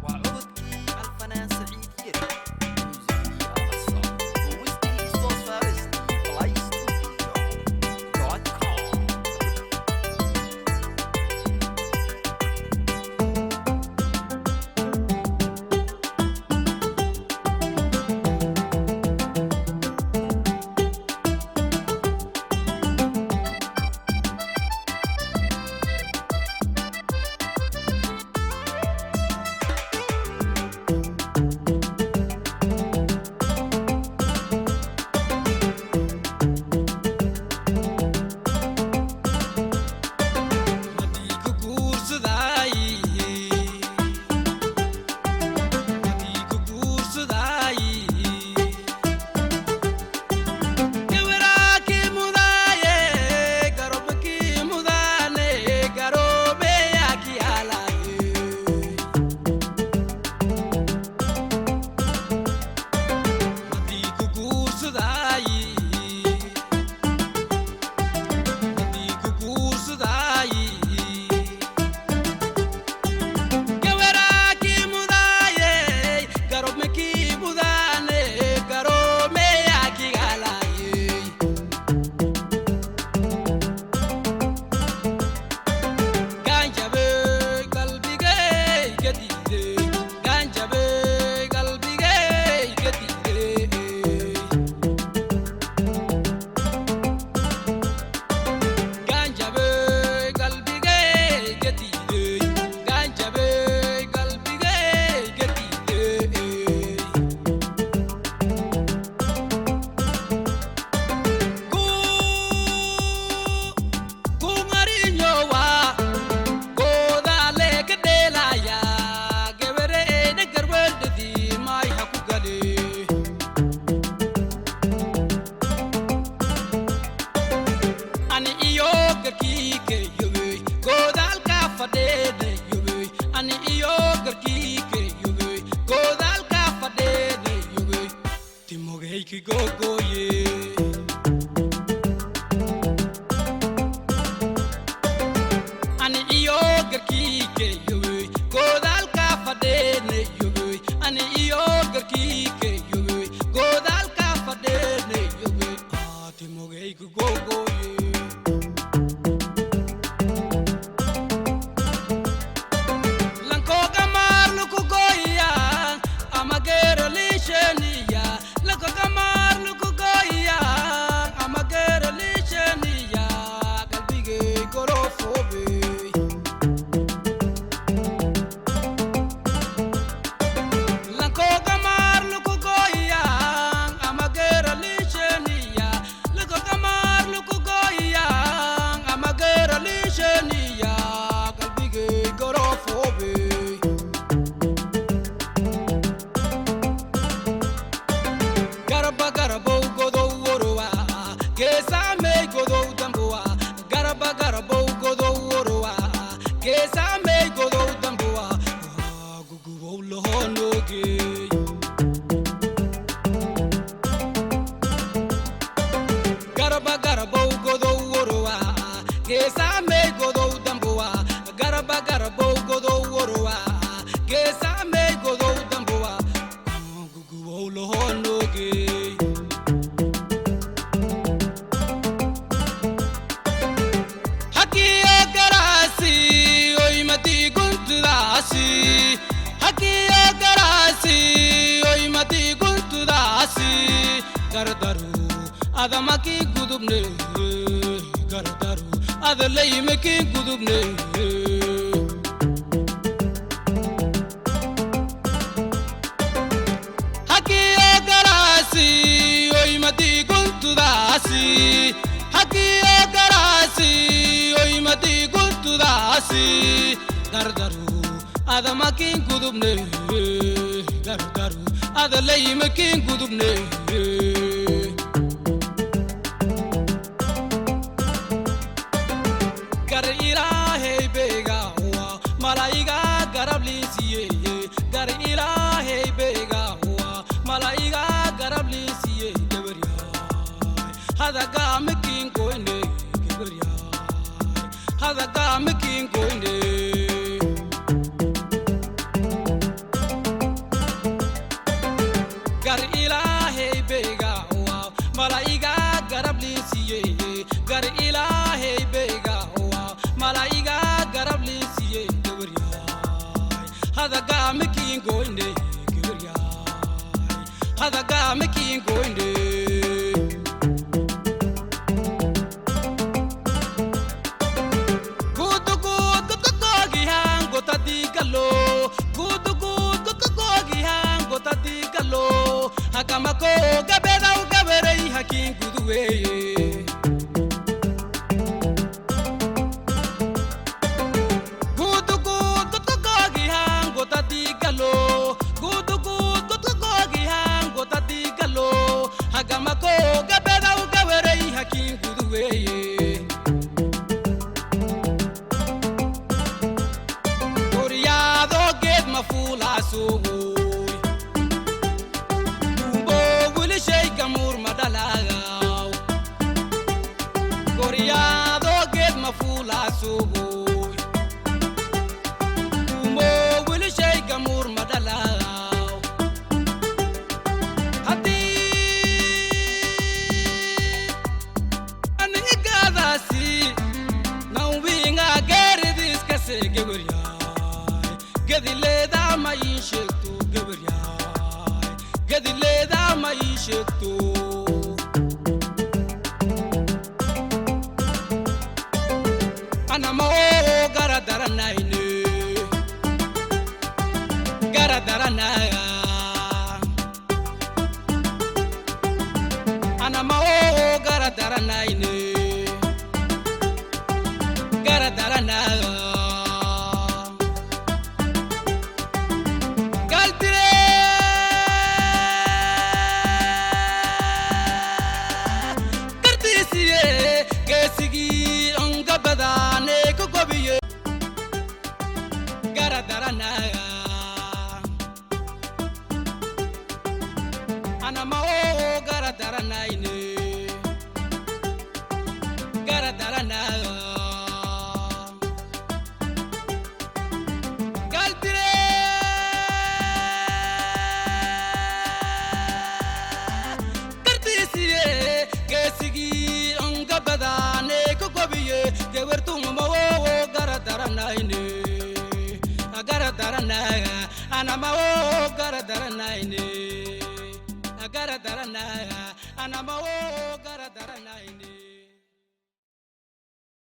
وعودكي الفنان سعيد يري موسيقي القصة ووزني صوت فارسني بلاي ستوديو دوت كوم adamaki gudubne gardaru adalay meki gudubne hakiya garasi oy mati guntudasi hakiya garasi oy mati guntudasi gardaru adamaki gudubne gardaru adalay meki gudubne malaiga garablisiye gar ilahi bega huwa malaiga garablisiye gebriya hada gamikin koine gebriya hada gamikin koine hakin goinde gudu gudu kogi hango tadigalo gudu gudu kogi hango tadigalo hakamako gabeda ugaberei hakin guduweye hagamako gabeda ugawerei hakin guduweye Goriado ged mafulasoy Kumbo wili shay gamur madalagaw Goriado ged mafulasoy Kumbo wili shay gamur madalagaw Gadileda ma yishekto gabriay Gadileda ma yishekto Ana ma garadaranaine Garadaranaya Ana ma garadaranaine Garadaranaya Ana ma garadaranaine Garadaranaya Galtire Kartisiye gesigi anga badane ko gobiye gewertum ma garadaranaine Garadaranaya ana ma garadaranaine Garadaranaya ana ma garadaranaine